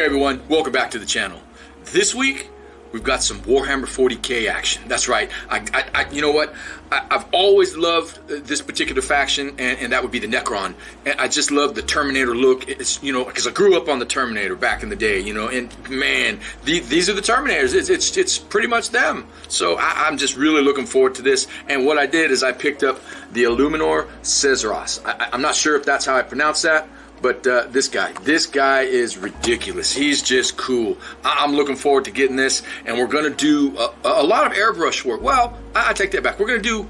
Hey everyone, welcome back to the channel. This week, we've got some Warhammer 40k action. That's right. You know what? I've always loved this particular faction, and that would be the Necron. And I just love the Terminator look. It's, you know, because I grew up on the Terminator back in the day, you know, and man, these are the Terminators. It's pretty much them. So I'm just really looking forward to this. And what I did is I picked up the Illuminor Szeras. I'm not sure if that's how I pronounce that. But this guy is ridiculous. He's just cool. I'm looking forward to getting this, and we're going to do a lot of airbrush work. Well, I take that back. We're going to do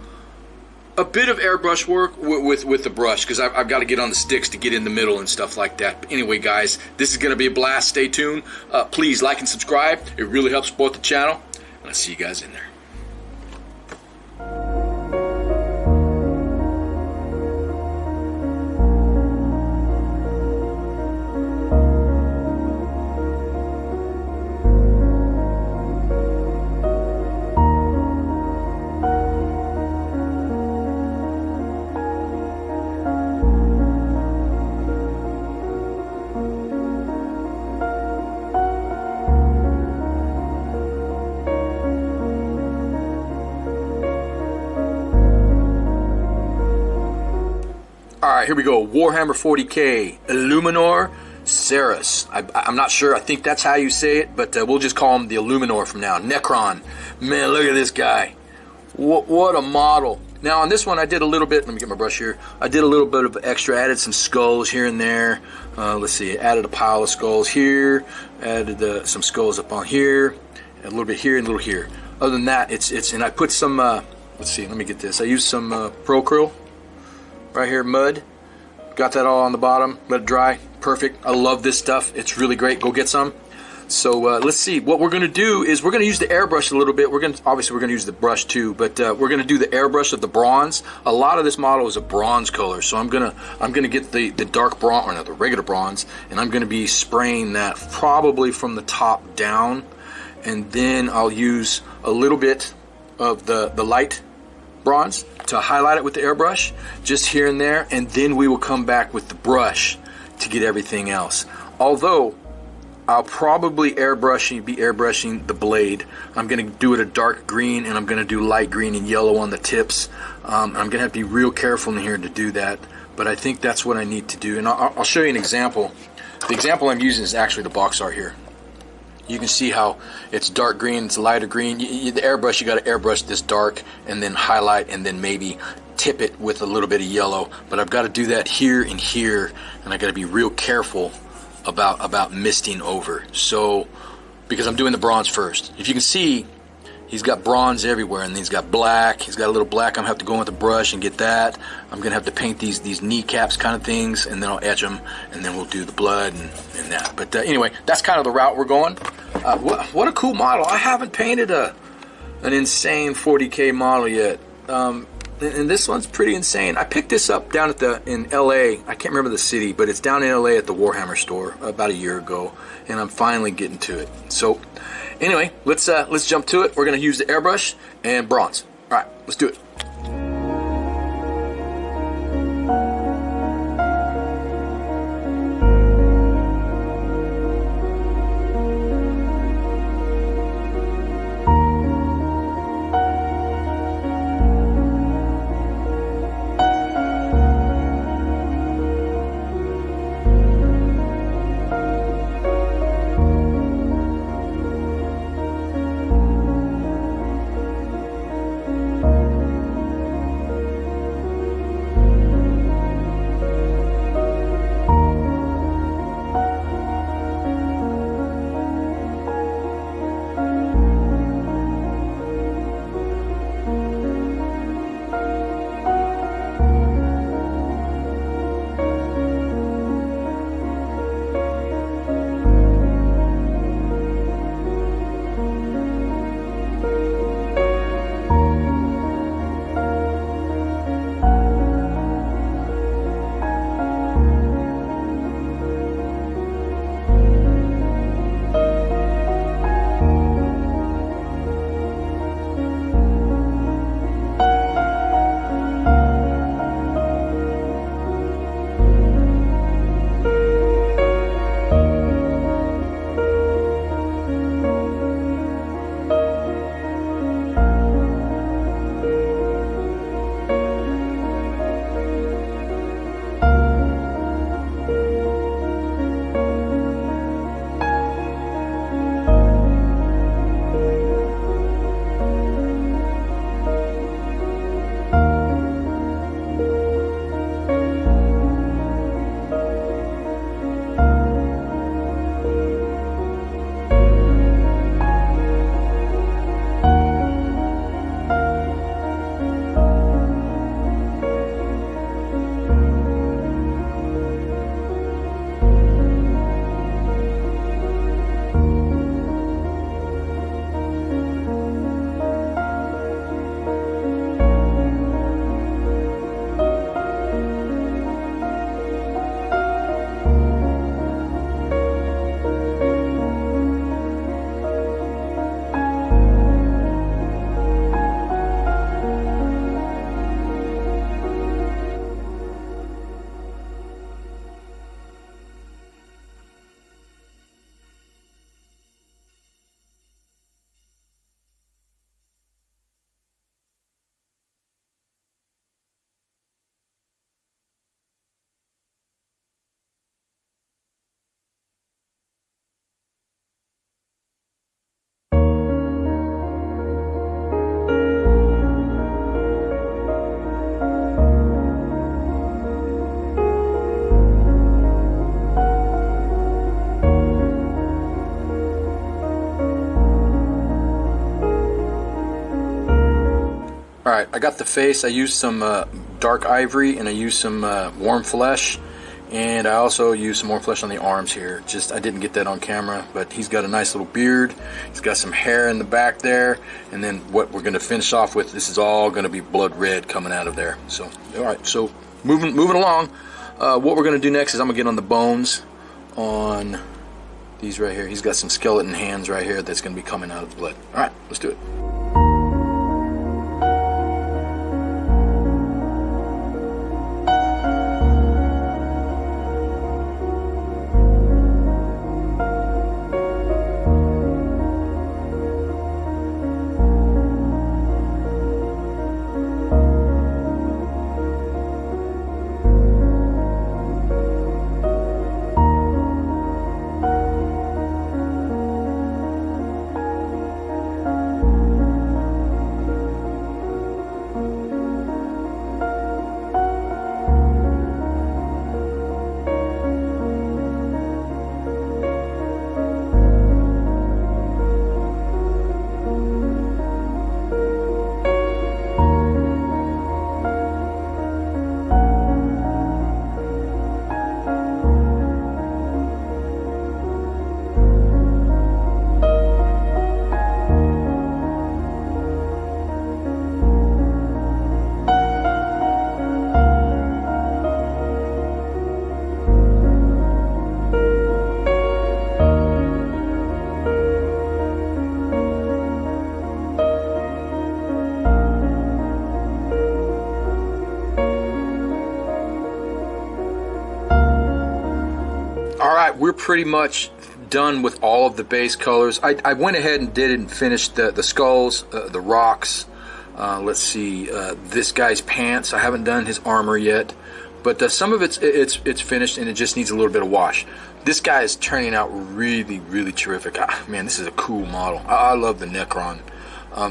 a bit of airbrush work with the brush, because I've got to get on the sticks to get in the middle and stuff like that. But anyway, guys, this is going to be a blast. Stay tuned. Please like and subscribe. It really helps support the channel. And I'll see you guys in there. Alright, here we go. Warhammer 40k, Illuminor Szeras. I'm not sure. I think that's how you say it, but we'll just call him the Illuminor from now. Necron. Man, look at this guy. What a model. Now, on this one, I did a little bit. Let me get my brush here. I did a little bit of extra. Added some skulls here and there. Let's see. Added a pile of skulls here. Added some skulls up on here. A little bit here and a little here. Other than that, and I put some, let's see. Let me get this. I used some Pro Krill. Right here, mud. Got that all on the bottom. Let it dry. Perfect. I love this stuff. It's really great. Go get some. So let's see. What we're going to do is we're going to use the airbrush a little bit. Obviously we're going to use the brush too, but we're going to do the airbrush of the bronze. A lot of this model is a bronze color, so I'm gonna get the dark bronze, or not the regular bronze, and I'm going to be spraying that probably from the top down, and then I'll use a little bit of the light bronze to highlight it with the airbrush, just here and there, and then we will come back with the brush to get everything else. Although I'll probably be airbrushing the blade. I'm going to do it a dark green, and I'm going to do light green and yellow on the tips. I'm going to have to be real careful in here to do that, but I think that's what I need to do. And I'll show you an example. The example I'm using is actually the box art here. You can see how it's dark green, it's lighter green. The airbrush, you got to airbrush this dark and then highlight and then maybe tip it with a little bit of yellow. But I've got to do that here and here, and I got to be real careful about misting over. So, because I'm doing the bronze first. If you can see, he's got bronze everywhere, and he's got black. He's got a little black. I'm going to have to go in with the brush and get that. I'm going to have to paint these kneecaps kind of things, and then I'll etch them, and then we'll do the blood and that. But anyway, that's kind of the route we're going. What a cool model. I haven't painted an insane 40k model yet. And this one's pretty insane. I picked this up down in LA. I can't remember the city, but it's down in LA at the Warhammer store about a year ago, and I'm finally getting to it. So anyway, let's jump to it. We're going to use the airbrush and bronze. All right, let's do it. I got the face. I used some dark ivory, and I used some warm flesh, and I also used some warm flesh on the arms here. Just I didn't get that on camera, but he's got a nice little beard. He's got some hair in the back there, and then what we're going to finish off with, this is all going to be blood red coming out of there. So all right, so moving along. What we're going to do next is I'm going to get on the bones on these right here. He's got some skeleton hands right here that's going to be coming out of the blood. All right, let's do it. We're pretty much done with all of the base colors. I went ahead and did it and finished the skulls, the rocks. Let's see, this guy's pants. I haven't done his armor yet, but some of it's finished and it just needs a little bit of wash. This guy is turning out really terrific. Man, this is a cool model. I love the Necron.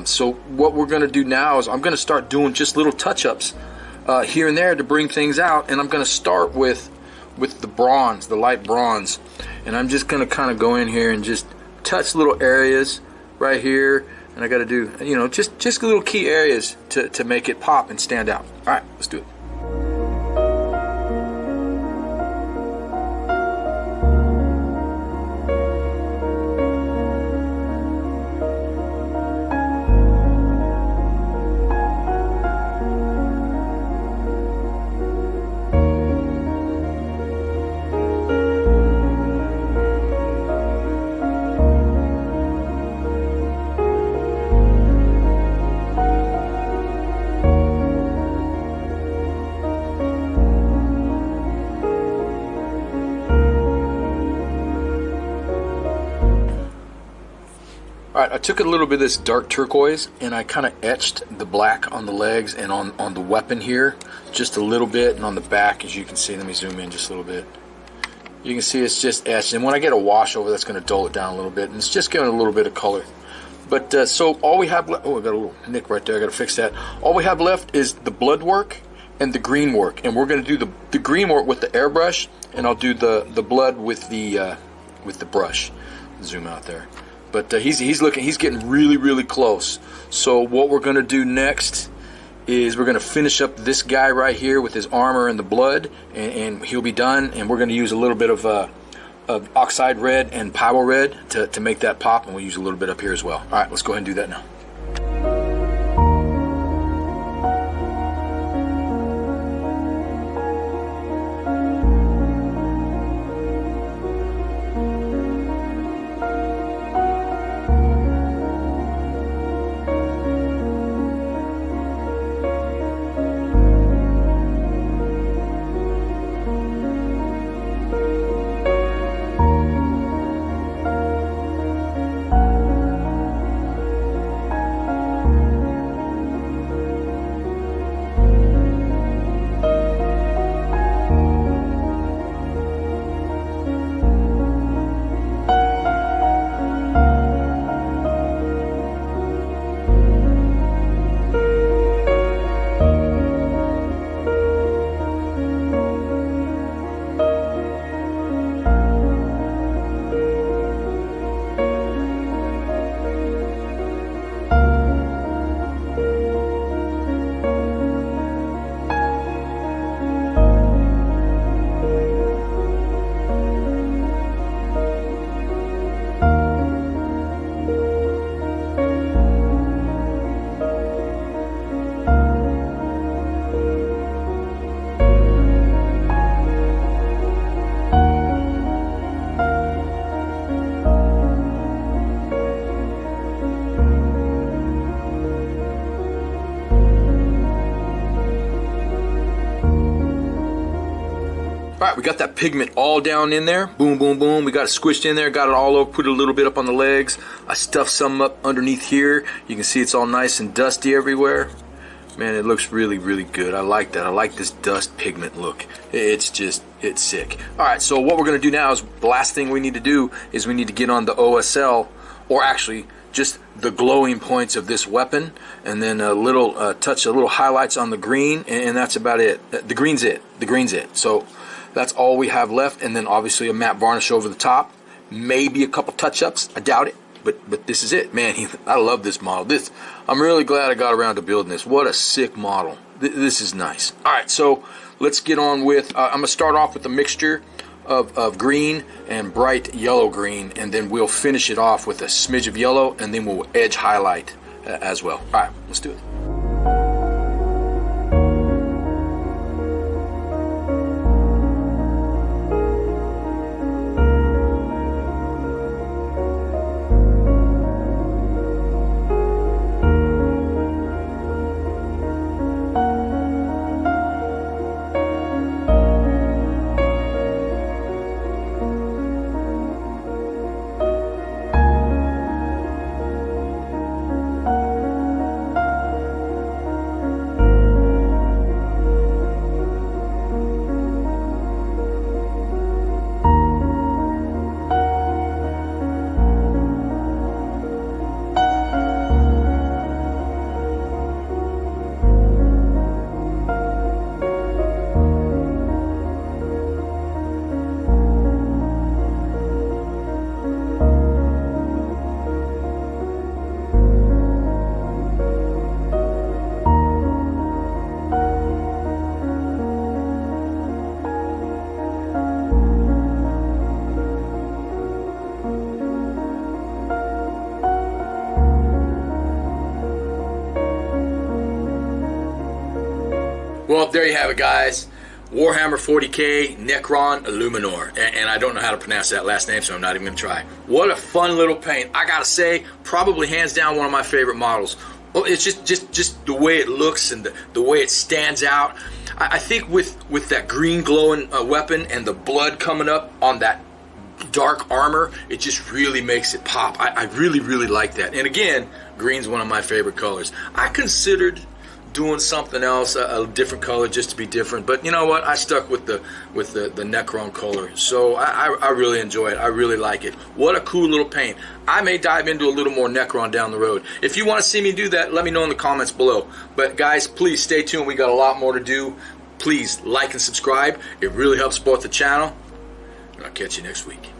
So what we're going to do now is I'm going to start doing just little touch-ups here and there to bring things out, and I'm going to start with the bronze, the light bronze, and I'm just going to kind of go in here and just touch little areas right here, and I got to do, you know, just little key areas to make it pop and stand out. All right, let's do it. Alright, I took a little bit of this dark turquoise and I kind of etched the black on the legs and on the weapon here just a little bit, and on the back, as you can see. Let me zoom in just a little bit. You can see it's just etched, and when I get a wash over, that's going to dull it down a little bit, and it's just giving it a little bit of color. But so all we have left, oh, I got a little nick right there, I got to fix that. All we have left is the blood work and the green work, and we're going to do the green work with the airbrush, and I'll do the blood with the brush. Zoom out there. But he's getting really close. So what we're going to do next is we're going to finish up this guy right here with his armor and the blood, and he'll be done. And we're going to use a little bit of oxide red and pyro red to make that pop, and we'll use a little bit up here as well. All right, let's go ahead and do that now. right, we got that pigment all down in there. Boom, boom, boom. We got it squished in there. Got it all over. Put it a little bit up on the legs. I stuffed some up underneath here. You can see it's all nice and dusty everywhere. Man, it looks really, really good. I like that. I like this dust pigment look. It's sick. All right, so what we're going to do now is the last thing we need to do is we need to get on the OSL, or actually just the glowing points of this weapon, and then a little touch, a little highlights on the green, and that's about it. The green's it. The green's it. So that's all we have left, and then obviously a matte varnish over the top. Maybe a couple touch-ups. I doubt it. But this is it, man. I love this model. I'm really glad I got around to building this. What a sick model. This is nice. All right, so let's get on with. I'm gonna start off with a mixture of green and bright yellow green, and then we'll finish it off with a smidge of yellow, and then we'll edge highlight as well. All right, let's do it. Well, there you have it, guys. Warhammer 40k, Necron, Illuminor. And I don't know how to pronounce that last name, so I'm not even going to try. What a fun little paint. I got to say, probably hands down one of my favorite models. Well, it's just the way it looks and the way it stands out. I think with that green glowing weapon and the blood coming up on that dark armor, it just really makes it pop. I really, really like that. And again, green's one of my favorite colors. I considered doing something else, a different color, just to be different, but you know what, I stuck with the Necron color, so I really enjoy it. I really like it. What a cool little paint. I may dive into a little more Necron down the road. If you want to see me do that, let me know in the comments below. But guys, please stay tuned. We got a lot more to do. Please like and subscribe. It really helps support the channel, and I'll catch you next week.